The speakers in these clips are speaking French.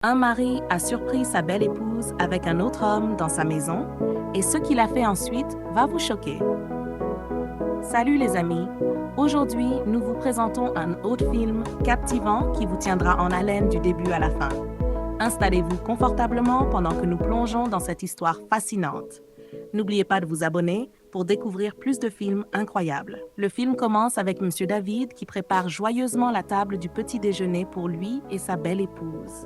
Un mari a surpris sa belle épouse avec un autre homme dans sa maison et ce qu'il a fait ensuite va vous choquer. Salut les amis, aujourd'hui nous vous présentons un autre film captivant qui vous tiendra en haleine du début à la fin. Installez-vous confortablement pendant que nous plongeons dans cette histoire fascinante. N'oubliez pas de vous abonner pour découvrir plus de films incroyables. Le film commence avec Monsieur David qui prépare joyeusement la table du petit déjeuner pour lui et sa belle épouse.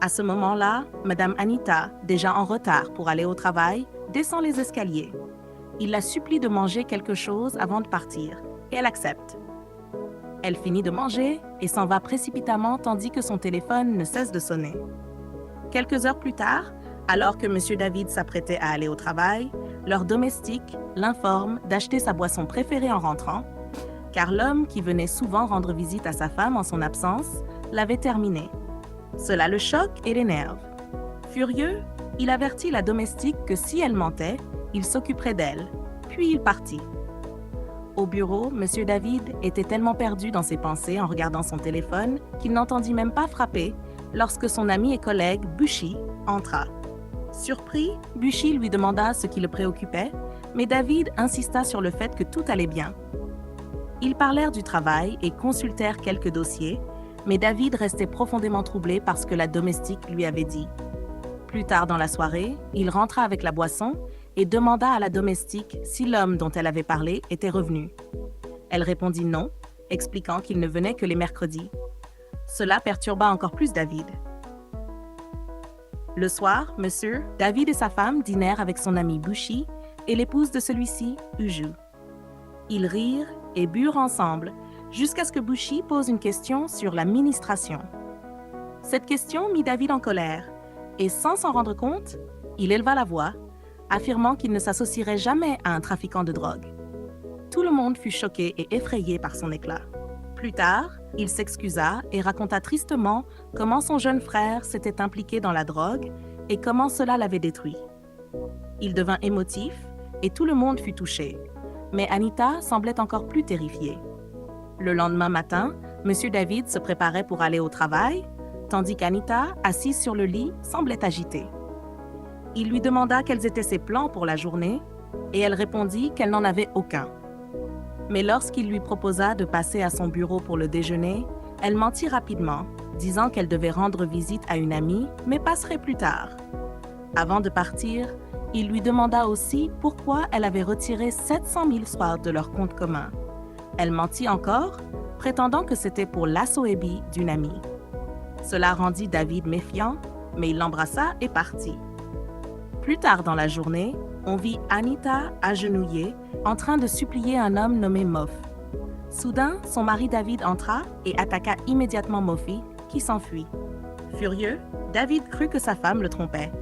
À ce moment-là, Madame Anita, déjà en retard pour aller au travail, descend les escaliers. Il la supplie de manger quelque chose avant de partir, et elle accepte. Elle finit de manger et s'en va précipitamment tandis que son téléphone ne cesse de sonner. Quelques heures plus tard, alors que Monsieur David s'apprêtait à aller au travail, leur domestique l'informe d'acheter sa boisson préférée en rentrant, car l'homme qui venait souvent rendre visite à sa femme en son absence l'avait terminée. Cela le choque et l'énerve. Furieux, il avertit la domestique que si elle mentait, il s'occuperait d'elle, puis il partit. Au bureau, Monsieur David était tellement perdu dans ses pensées en regardant son téléphone qu'il n'entendit même pas frapper lorsque son ami et collègue Bushi entra. Surpris, Bushi lui demanda ce qui le préoccupait, mais David insista sur le fait que tout allait bien. Ils parlèrent du travail et consultèrent quelques dossiers, mais David restait profondément troublé par ce que la domestique lui avait dit. Plus tard dans la soirée, il rentra avec la boisson et demanda à la domestique si l'homme dont elle avait parlé était revenu. Elle répondit non, expliquant qu'il ne venait que les mercredis. Cela perturba encore plus David. Le soir, Monsieur David et sa femme dînèrent avec son ami Bushi et l'épouse de celui-ci, Uju. Ils rirent et burent ensemble, jusqu'à ce que Bushi pose une question sur la ministration. Cette question mit David en colère, et sans s'en rendre compte, il éleva la voix, affirmant qu'il ne s'associerait jamais à un trafiquant de drogue. Tout le monde fut choqué et effrayé par son éclat. Plus tard, il s'excusa et raconta tristement comment son jeune frère s'était impliqué dans la drogue et comment cela l'avait détruit. Il devint émotif et tout le monde fut touché, mais Anita semblait encore plus terrifiée. Le lendemain matin, Monsieur David se préparait pour aller au travail, tandis qu'Anita, assise sur le lit, semblait agitée. Il lui demanda quels étaient ses plans pour la journée, et elle répondit qu'elle n'en avait aucun. Mais lorsqu'il lui proposa de passer à son bureau pour le déjeuner, elle mentit rapidement, disant qu'elle devait rendre visite à une amie, mais passerait plus tard. Avant de partir, il lui demanda aussi pourquoi elle avait retiré 700 000 swads de leur compte commun. Elle mentit encore, prétendant que c'était pour l'assoébi d'une amie. Cela rendit David méfiant, mais il l'embrassa et partit. Plus tard dans la journée, on vit Anita agenouillée, en train de supplier un homme nommé Moff. Soudain, son mari David entra et attaqua immédiatement Moffy, qui s'enfuit. Furieux, David crut que sa femme le trompait.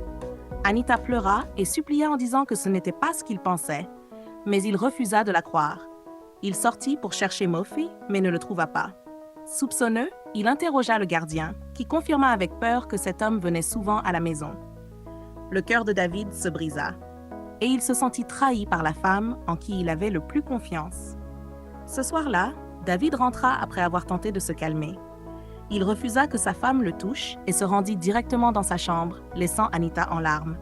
Anita pleura et supplia en disant que ce n'était pas ce qu'il pensait, mais il refusa de la croire. Il sortit pour chercher Moffy, mais ne le trouva pas. Soupçonneux, il interrogea le gardien, qui confirma avec peur que cet homme venait souvent à la maison. Le cœur de David se brisa, et il se sentit trahi par la femme en qui il avait le plus confiance. Ce soir-là, David rentra après avoir tenté de se calmer. Il refusa que sa femme le touche et se rendit directement dans sa chambre, laissant Anita en larmes.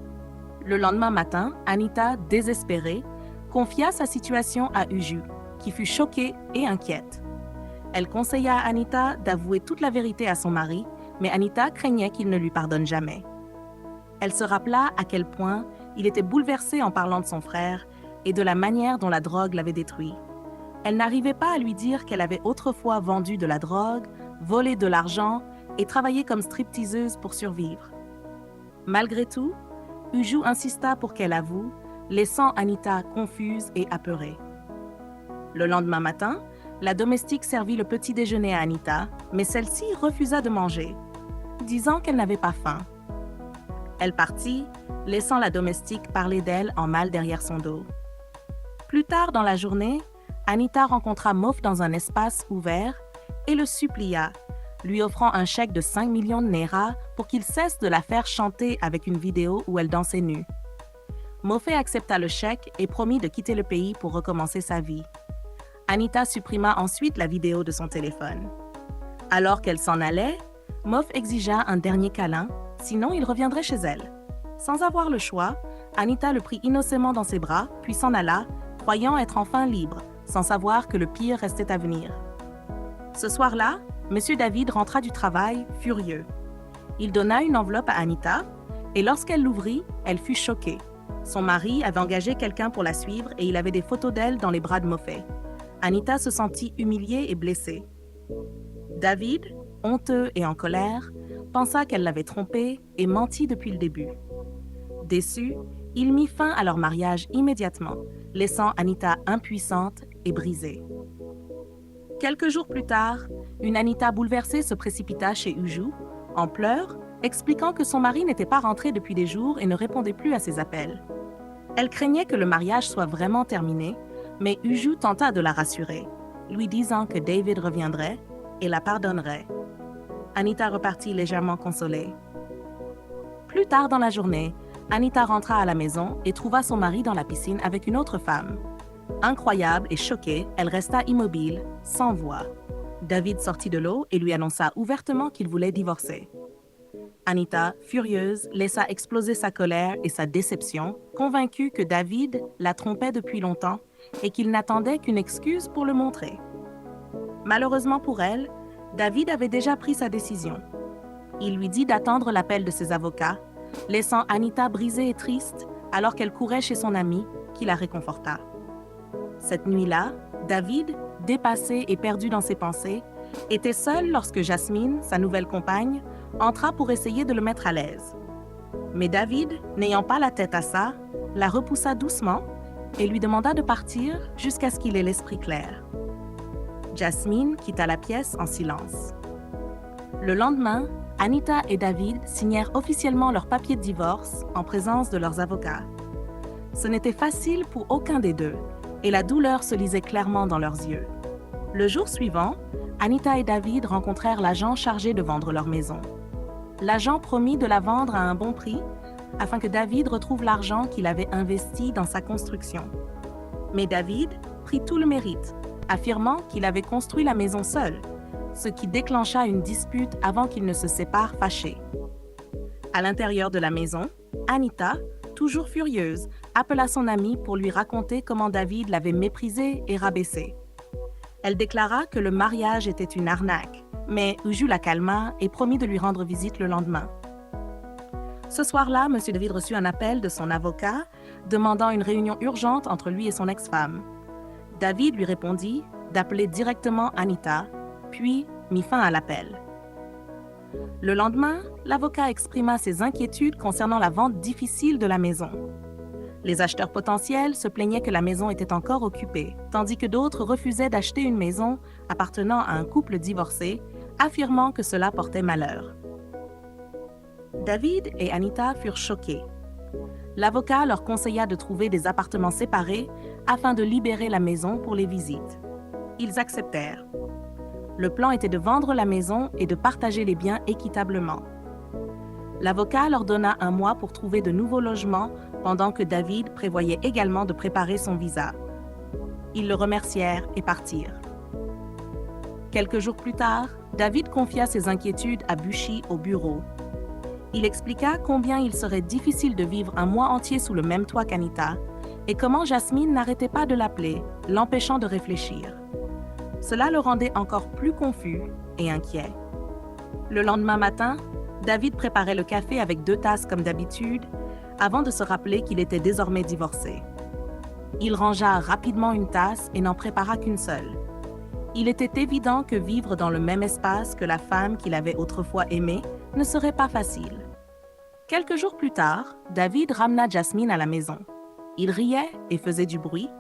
Le lendemain matin, Anita, désespérée, confia sa situation à Uju, qui fut choquée et inquiète. Elle conseilla à Anita d'avouer toute la vérité à son mari, mais Anita craignait qu'il ne lui pardonne jamais. Elle se rappela à quel point il était bouleversé en parlant de son frère et de la manière dont la drogue l'avait détruit. Elle n'arrivait pas à lui dire qu'elle avait autrefois vendu de la drogue, volé de l'argent et travaillé comme stripteaseuse pour survivre. Malgré tout, Uju insista pour qu'elle avoue, laissant Anita confuse et apeurée. Le lendemain matin, la domestique servit le petit déjeuner à Anita, mais celle-ci refusa de manger, disant qu'elle n'avait pas faim. Elle partit, laissant la domestique parler d'elle en mal derrière son dos. Plus tard dans la journée, Anita rencontra Moff dans un espace ouvert et le supplia, lui offrant un chèque de 5 millions de Naira pour qu'il cesse de la faire chanter avec une vidéo où elle dansait nue. Moffé accepta le chèque et promit de quitter le pays pour recommencer sa vie. Anita supprima ensuite la vidéo de son téléphone. Alors qu'elle s'en allait, Moff exigea un dernier câlin, sinon il reviendrait chez elle. Sans avoir le choix, Anita le prit innocemment dans ses bras, puis s'en alla, croyant être enfin libre, sans savoir que le pire restait à venir. Ce soir-là, M. David rentra du travail, furieux. Il donna une enveloppe à Anita, et lorsqu'elle l'ouvrit, elle fut choquée. Son mari avait engagé quelqu'un pour la suivre et il avait des photos d'elle dans les bras de Moffett. Anita se sentit humiliée et blessée. David, honteux et en colère, pensa qu'elle l'avait trompé et menti depuis le début. Déçu, il mit fin à leur mariage immédiatement, laissant Anita impuissante et brisée. Quelques jours plus tard, une Anita bouleversée se précipita chez Uju, en pleurs, expliquant que son mari n'était pas rentré depuis des jours et ne répondait plus à ses appels. Elle craignait que le mariage soit vraiment terminé, mais Uju tenta de la rassurer, lui disant que David reviendrait et la pardonnerait. Anita repartit légèrement consolée. Plus tard dans la journée, Anita rentra à la maison et trouva son mari dans la piscine avec une autre femme. Incroyable et choquée, elle resta immobile, sans voix. David sortit de l'eau et lui annonça ouvertement qu'il voulait divorcer. Anita, furieuse, laissa exploser sa colère et sa déception, convaincue que David la trompait depuis longtemps et qu'il n'attendait qu'une excuse pour le montrer. Malheureusement pour elle, David avait déjà pris sa décision. Il lui dit d'attendre l'appel de ses avocats, laissant Anita brisée et triste alors qu'elle courait chez son ami, qui la réconforta. Cette nuit-là, David, dépassé et perdu dans ses pensées, était seul lorsque Jasmine, sa nouvelle compagne, entra pour essayer de le mettre à l'aise. Mais David, n'ayant pas la tête à ça, la repoussa doucement et lui demanda de partir jusqu'à ce qu'il ait l'esprit clair. Jasmine quitta la pièce en silence. Le lendemain, Anita et David signèrent officiellement leur papier de divorce en présence de leurs avocats. Ce n'était facile pour aucun des deux, et la douleur se lisait clairement dans leurs yeux. Le jour suivant, Anita et David rencontrèrent l'agent chargé de vendre leur maison. L'agent promit de la vendre à un bon prix afin que David retrouve l'argent qu'il avait investi dans sa construction. Mais David prit tout le mérite, affirmant qu'il avait construit la maison seul, ce qui déclencha une dispute avant qu'ils ne se séparent fâchés. À l'intérieur de la maison, Anita, toujours furieuse, appela son amie pour lui raconter comment David l'avait méprisée et rabaissée. Elle déclara que le mariage était une arnaque, mais Uju la calma et promit de lui rendre visite le lendemain. Ce soir-là, M. David reçut un appel de son avocat demandant une réunion urgente entre lui et son ex-femme. David lui répondit d'appeler directement Anita, puis mit fin à l'appel. Le lendemain, l'avocat exprima ses inquiétudes concernant la vente difficile de la maison. Les acheteurs potentiels se plaignaient que la maison était encore occupée, tandis que d'autres refusaient d'acheter une maison appartenant à un couple divorcé, affirmant que cela portait malheur. David et Anita furent choqués. L'avocat leur conseilla de trouver des appartements séparés afin de libérer la maison pour les visites. Ils acceptèrent. Le plan était de vendre la maison et de partager les biens équitablement. L'avocat leur donna un mois pour trouver de nouveaux logements pendant que David prévoyait également de préparer son visa. Ils le remercièrent et partirent. Quelques jours plus tard, David confia ses inquiétudes à Bushi au bureau. Il expliqua combien il serait difficile de vivre un mois entier sous le même toit qu'Anita et comment Jasmine n'arrêtait pas de l'appeler, l'empêchant de réfléchir. Cela le rendait encore plus confus et inquiet. Le lendemain matin, David préparait le café avec 2 tasses comme d'habitude, avant de se rappeler qu'il était désormais divorcé. Il rangea rapidement une tasse et n'en prépara qu'une seule. Il était évident que vivre dans le même espace que la femme qu'il avait autrefois aimée ne serait pas facile. Quelques jours plus tard, David ramena Jasmine à la maison. Ils riaient et faisaient du bruit,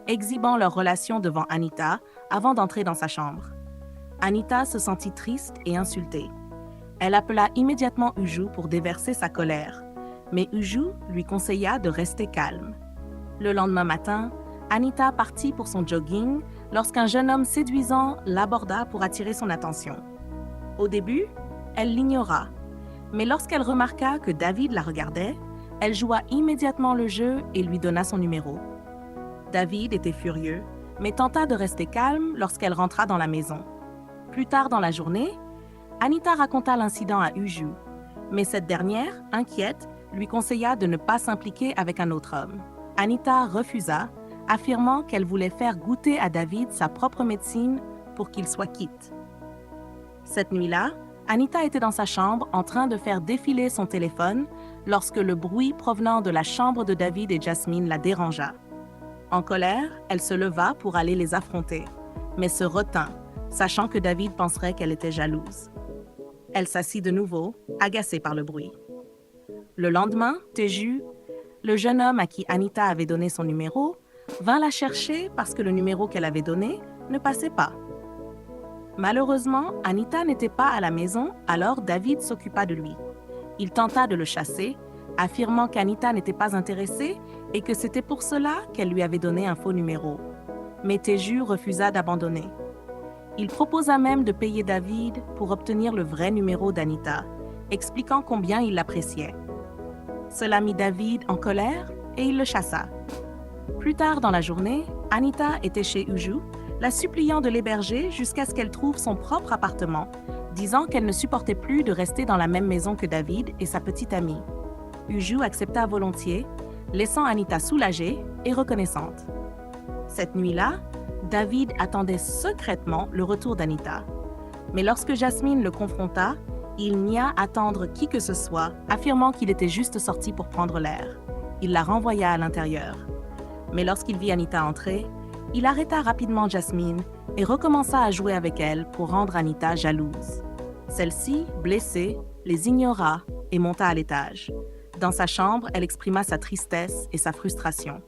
exhibant leur relation devant Anita avant d'entrer dans sa chambre. Anita se sentit triste et insultée. Elle appela immédiatement Uju pour déverser sa colère, mais Uju lui conseilla de rester calme. Le lendemain matin, Anita partit pour son jogging lorsqu'un jeune homme séduisant l'aborda pour attirer son attention. Au début, elle l'ignora, mais lorsqu'elle remarqua que David la regardait, elle joua immédiatement le jeu et lui donna son numéro. David était furieux, mais tenta de rester calme lorsqu'elle rentra dans la maison. Plus tard dans la journée, Anita raconta l'incident à Uju, mais cette dernière, inquiète, lui conseilla de ne pas s'impliquer avec un autre homme. Anita refusa, affirmant qu'elle voulait faire goûter à David sa propre médecine pour qu'il soit quitte. Cette nuit-là, Anita était dans sa chambre en train de faire défiler son téléphone lorsque le bruit provenant de la chambre de David et Jasmine la dérangea. En colère, elle se leva pour aller les affronter, mais se retint, sachant que David penserait qu'elle était jalouse. Elle s'assit de nouveau, agacée par le bruit. Le lendemain, Teju, le jeune homme à qui Anita avait donné son numéro, vint la chercher parce que le numéro qu'elle avait donné ne passait pas. Malheureusement, Anita n'était pas à la maison, alors David s'occupa de lui. Il tenta de le chasser, affirmant qu'Anita n'était pas intéressée et que c'était pour cela qu'elle lui avait donné un faux numéro. Mais Teju refusa d'abandonner. Il proposa même de payer David pour obtenir le vrai numéro d'Anita, expliquant combien il l'appréciait. Cela mit David en colère et il le chassa. Plus tard dans la journée, Anita était chez Uju, la suppliant de l'héberger jusqu'à ce qu'elle trouve son propre appartement, disant qu'elle ne supportait plus de rester dans la même maison que David et sa petite amie. Uju accepta volontiers, laissant Anita soulagée et reconnaissante. Cette nuit-là, David attendait secrètement le retour d'Anita. Mais lorsque Jasmine le confronta, il nia attendre qui que ce soit, affirmant qu'il était juste sorti pour prendre l'air. Il la renvoya à l'intérieur. Mais lorsqu'il vit Anita entrer, il arrêta rapidement Jasmine et recommença à jouer avec elle pour rendre Anita jalouse. Celle-ci, blessée, les ignora et monta à l'étage. Dans sa chambre, elle exprima sa tristesse et sa frustration.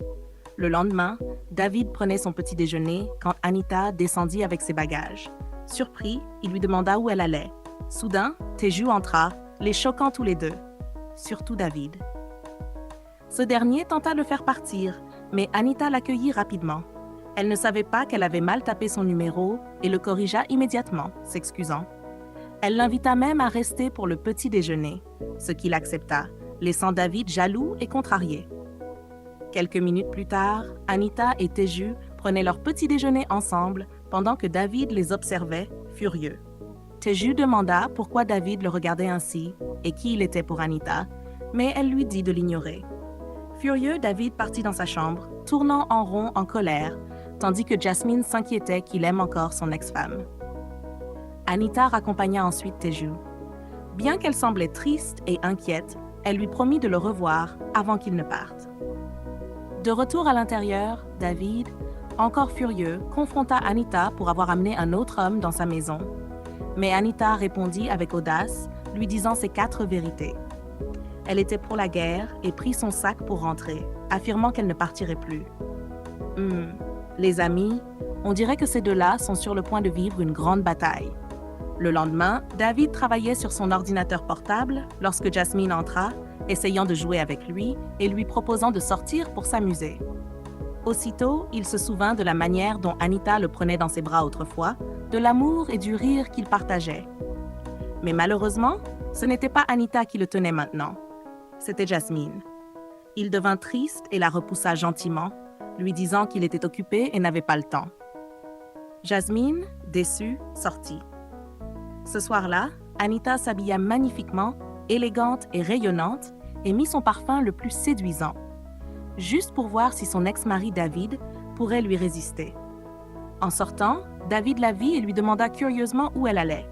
Le lendemain, David prenait son petit déjeuner quand Anita descendit avec ses bagages. Surpris, il lui demanda où elle allait. Soudain, Teju entra, les choquant tous les deux, surtout David. Ce dernier tenta de le faire partir, mais Anita l'accueillit rapidement. Elle ne savait pas qu'elle avait mal tapé son numéro et le corrigea immédiatement, s'excusant. Elle l'invita même à rester pour le petit déjeuner, ce qu'il accepta, laissant David jaloux et contrarié. Quelques minutes plus tard, Anita et Teju prenaient leur petit déjeuner ensemble pendant que David les observait, furieux. Teju demanda pourquoi David le regardait ainsi et qui il était pour Anita, mais elle lui dit de l'ignorer. Furieux, David partit dans sa chambre, tournant en rond en colère, tandis que Jasmine s'inquiétait qu'il aime encore son ex-femme. Anita raccompagna ensuite Teju. Bien qu'elle semblait triste et inquiète, elle lui promit de le revoir avant qu'il ne parte. De retour à l'intérieur, David, encore furieux, confronta Anita pour avoir amené un autre homme dans sa maison. Mais Anita répondit avec audace, lui disant ses 4 vérités. Elle était pour la guerre et prit son sac pour rentrer, affirmant qu'elle ne partirait plus. Les amis, on dirait que ces deux-là sont sur le point de vivre une grande bataille. Le lendemain, David travaillait sur son ordinateur portable lorsque Jasmine entra, essayant de jouer avec lui et lui proposant de sortir pour s'amuser. Aussitôt, il se souvint de la manière dont Anita le prenait dans ses bras autrefois, de l'amour et du rire qu'ils partageaient. Mais malheureusement, ce n'était pas Anita qui le tenait maintenant. C'était Jasmine. Il devint triste et la repoussa gentiment, lui disant qu'il était occupé et n'avait pas le temps. Jasmine, déçue, sortit. Ce soir-là, Anita s'habilla magnifiquement, élégante et rayonnante, et mit son parfum le plus séduisant, juste pour voir si son ex-mari David pourrait lui résister. En sortant, David la vit et lui demanda curieusement où elle allait.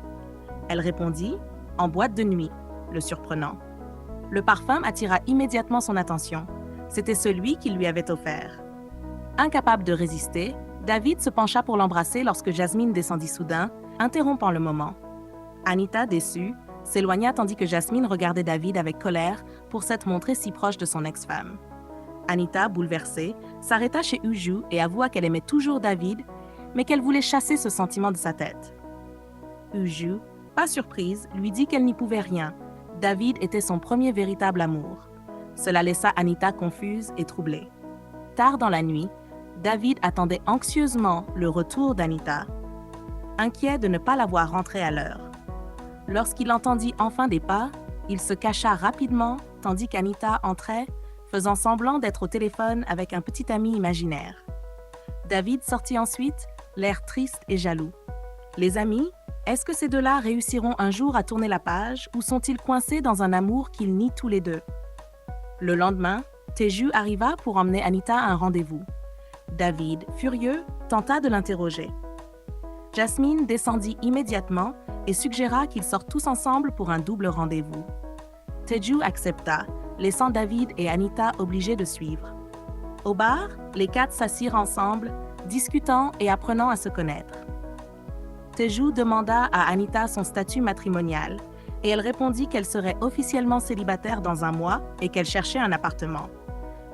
Elle répondit « en boîte de nuit », le surprenant. Le parfum attira immédiatement son attention. C'était celui qu'il lui avait offert. Incapable de résister, David se pencha pour l'embrasser lorsque Jasmine descendit soudain, interrompant le moment. Anita, déçue, s'éloigna tandis que Jasmine regardait David avec colère pour s'être montrée si proche de son ex-femme. Anita, bouleversée, s'arrêta chez Uju et avoua qu'elle aimait toujours David, mais qu'elle voulait chasser ce sentiment de sa tête. Uju, pas surprise, lui dit qu'elle n'y pouvait rien. David était son premier véritable amour. Cela laissa Anita confuse et troublée. Tard dans la nuit, David attendait anxieusement le retour d'Anita, inquiet de ne pas la voir rentrer à l'heure. Lorsqu'il entendit enfin des pas, il se cacha rapidement tandis qu'Anita entrait, faisant semblant d'être au téléphone avec un petit ami imaginaire. David sortit ensuite, l'air triste et jaloux. Les amis, Est-ce que ces deux-là réussiront un jour à tourner la page ou sont-ils coincés dans un amour qu'ils nient tous les deux? Le lendemain, Teju arriva pour emmener Anita à un rendez-vous. David, furieux, tenta de l'interroger. Jasmine descendit immédiatement et suggéra qu'ils sortent tous ensemble pour un double rendez-vous. Teju accepta, laissant David et Anita obligés de suivre. Au bar, les quatre s'assirent ensemble, discutant et apprenant à se connaître. Teju demanda à Anita son statut matrimonial et elle répondit qu'elle serait officiellement célibataire dans un mois et qu'elle cherchait un appartement.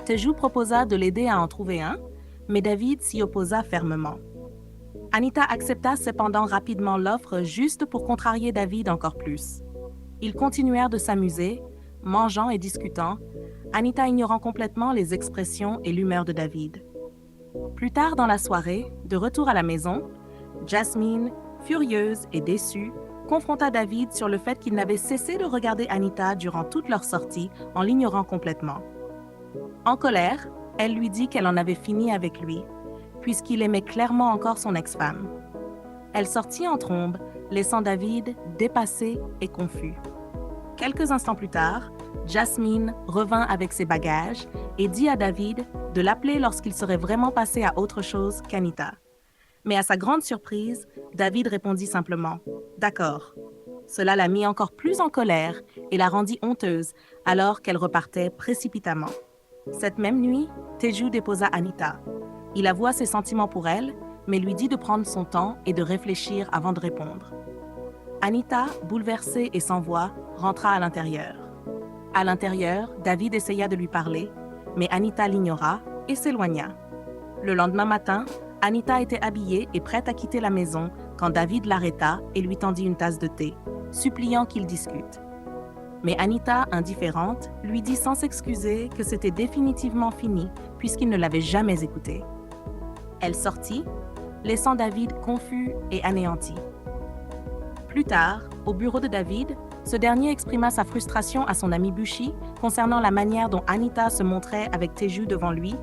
Teju proposa de l'aider à en trouver un, mais David s'y opposa fermement. Anita accepta cependant rapidement l'offre juste pour contrarier David encore plus. Ils continuèrent de s'amuser, mangeant et discutant, Anita ignorant complètement les expressions et l'humeur de David. Plus tard dans la soirée, de retour à la maison, Jasmine, furieuse et déçue, confronta David sur le fait qu'il n'avait cessé de regarder Anita durant toute leur sortie en l'ignorant complètement. En colère, elle lui dit qu'elle en avait fini avec lui, puisqu'il aimait clairement encore son ex-femme. Elle sortit en trombe, laissant David dépassé et confus. Quelques instants plus tard, Jasmine revint avec ses bagages et dit à David de l'appeler lorsqu'il serait vraiment passé à autre chose qu'Anita. Mais à sa grande surprise, David répondit simplement « D'accord ». Cela la mit encore plus en colère et la rendit honteuse alors qu'elle repartait précipitamment. Cette même nuit, Teju déposa Anita. Il avoua ses sentiments pour elle, mais lui dit de prendre son temps et de réfléchir avant de répondre. Anita, bouleversée et sans voix, rentra à l'intérieur. À l'intérieur, David essaya de lui parler, mais Anita l'ignora et s'éloigna. Le lendemain matin, Anita était habillée et prête à quitter la maison quand David l'arrêta et lui tendit une tasse de thé, suppliant qu'ils discutent. Mais Anita, indifférente, lui dit sans s'excuser que c'était définitivement fini puisqu'il ne l'avait jamais écoutée. Elle sortit, laissant David confus et anéanti. Plus tard, au bureau de David, ce dernier exprima sa frustration à son ami Bushi concernant la manière dont Anita se montrait avec Teju devant lui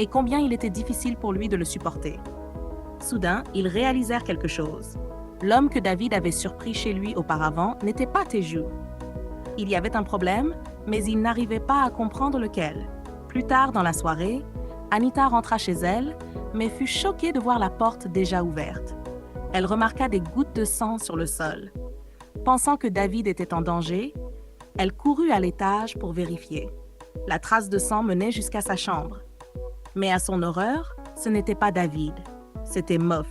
et combien il était difficile pour lui de le supporter. Soudain, ils réalisèrent quelque chose. L'homme que David avait surpris chez lui auparavant n'était pas Teju. Il y avait un problème, mais ils n'arrivaient pas à comprendre lequel. Plus tard dans la soirée, Anita rentra chez elle, mais fut choquée de voir la porte déjà ouverte. Elle remarqua des gouttes de sang sur le sol. Pensant que David était en danger, elle courut à l'étage pour vérifier. La trace de sang menait jusqu'à sa chambre. Mais à son horreur, ce n'était pas David, c'était Moff,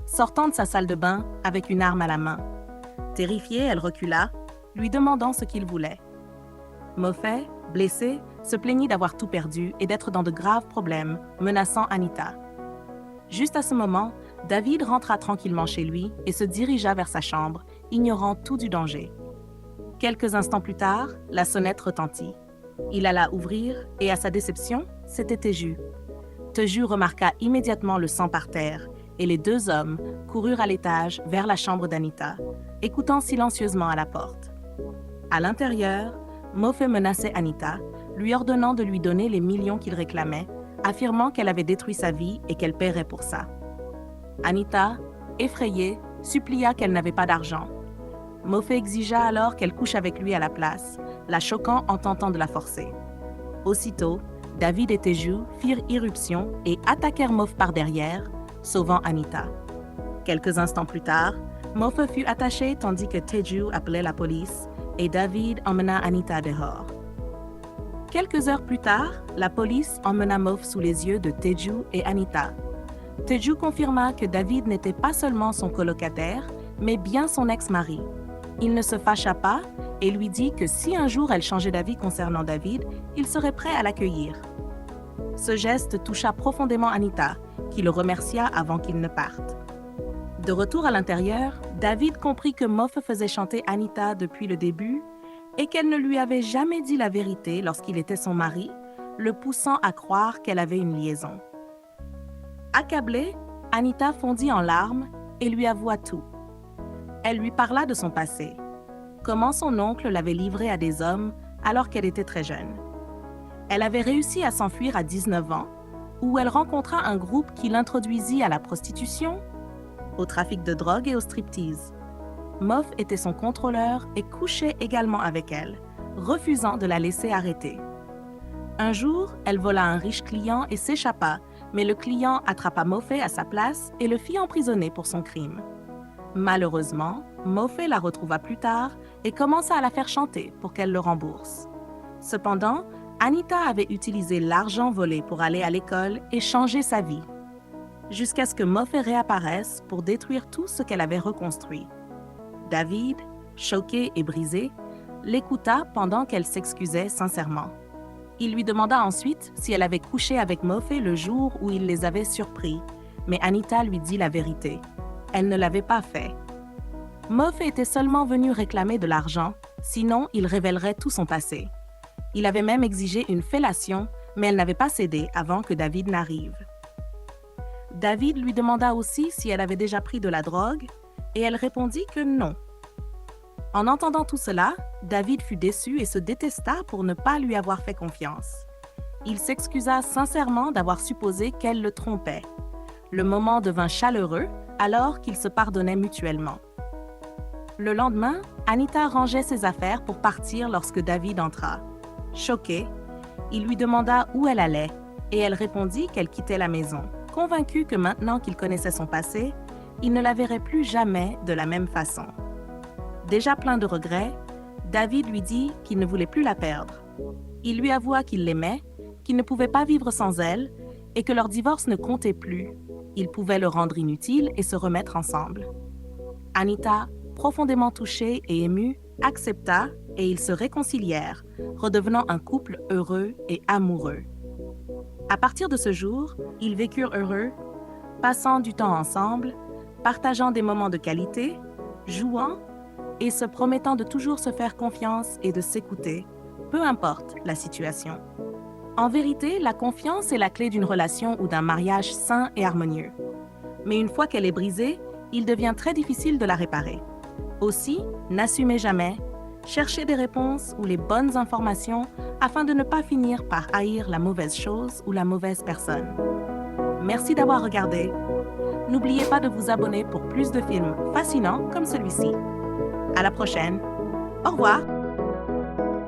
sortant de sa salle de bain avec une arme à la main. Terrifiée, elle recula, lui demandant ce qu'il voulait. Moffet, blessé, se plaignit d'avoir tout perdu et d'être dans de graves problèmes, menaçant Anita. Juste à ce moment, David rentra tranquillement chez lui et se dirigea vers sa chambre, ignorant tout du danger. Quelques instants plus tard, la sonnette retentit. Il alla ouvrir et, à sa déception, c'était Teju. Teju remarqua immédiatement le sang par terre et les deux hommes coururent à l'étage vers la chambre d'Anita, écoutant silencieusement à la porte. À l'intérieur, Moffet menaçait Anita, lui ordonnant de lui donner les millions qu'il réclamait, affirmant qu'elle avait détruit sa vie et qu'elle paierait pour ça. Anita, effrayée, supplia qu'elle n'avait pas d'argent. Moffet exigea alors qu'elle couche avec lui à la place, la choquant en tentant de la forcer. Aussitôt, David et Teju firent irruption et attaquèrent Moff par derrière, sauvant Anita. Quelques instants plus tard, Moff fut attaché tandis que Teju appelait la police et David emmena Anita dehors. Quelques heures plus tard, la police emmena Moff sous les yeux de Teju et Anita. Teju confirma que David n'était pas seulement son colocataire, mais bien son ex-mari. Il ne se fâcha pas et lui dit que si un jour elle changeait d'avis concernant David, il serait prêt à l'accueillir. Ce geste toucha profondément Anita, qui le remercia avant qu'il ne parte. De retour à l'intérieur, David comprit que Moff faisait chanter Anita depuis le début et qu'elle ne lui avait jamais dit la vérité lorsqu'il était son mari, le poussant à croire qu'elle avait une liaison. Accablée, Anita fondit en larmes et lui avoua tout. Elle lui parla de son passé, comment son oncle l'avait livrée à des hommes alors qu'elle était très jeune. Elle avait réussi à s'enfuir à 19 ans, où elle rencontra un groupe qui l'introduisit à la prostitution, au trafic de drogue et au striptease. Moff était son contrôleur et couchait également avec elle, refusant de la laisser arrêter. Un jour, elle vola un riche client et s'échappa, mais le client attrapa Moffett à sa place et le fit emprisonner pour son crime. Malheureusement, Moffett la retrouva plus tard et commença à la faire chanter pour qu'elle le rembourse. Cependant, Anita avait utilisé l'argent volé pour aller à l'école et changer sa vie, jusqu'à ce que Moffett réapparaisse pour détruire tout ce qu'elle avait reconstruit. David, choqué et brisé, l'écouta pendant qu'elle s'excusait sincèrement. Il lui demanda ensuite si elle avait couché avec Moffett le jour où il les avait surpris, mais Anita lui dit la vérité. Elle ne l'avait pas fait. Moffett était seulement venu réclamer de l'argent, sinon il révélerait tout son passé. Il avait même exigé une fellation, mais elle n'avait pas cédé avant que David n'arrive. David lui demanda aussi si elle avait déjà pris de la drogue, et elle répondit que non. En entendant tout cela, David fut déçu et se détesta pour ne pas lui avoir fait confiance. Il s'excusa sincèrement d'avoir supposé qu'elle le trompait. Le moment devint chaleureux alors qu'ils se pardonnaient mutuellement. Le lendemain, Anita rangeait ses affaires pour partir lorsque David entra. Choqué, il lui demanda où elle allait et elle répondit qu'elle quittait la maison, convaincue que maintenant qu'il connaissait son passé, il ne la verrait plus jamais de la même façon. Déjà plein de regrets, David lui dit qu'il ne voulait plus la perdre. Il lui avoua qu'il l'aimait, qu'il ne pouvait pas vivre sans elle et que leur divorce ne comptait plus. Il pouvait le rendre inutile et se remettre ensemble. Anita, profondément touchée et émue, accepta et ils se réconcilièrent, redevenant un couple heureux et amoureux. À partir de ce jour, ils vécurent heureux, passant du temps ensemble, partageant des moments de qualité, jouant et se promettant de toujours se faire confiance et de s'écouter, peu importe la situation. En vérité, la confiance est la clé d'une relation ou d'un mariage sain et harmonieux. Mais une fois qu'elle est brisée, il devient très difficile de la réparer. Aussi, n'assumez jamais, cherchez des réponses ou les bonnes informations afin de ne pas finir par haïr la mauvaise chose ou la mauvaise personne. Merci d'avoir regardé. N'oubliez pas de vous abonner pour plus de films fascinants comme celui-ci. À la prochaine. Au revoir.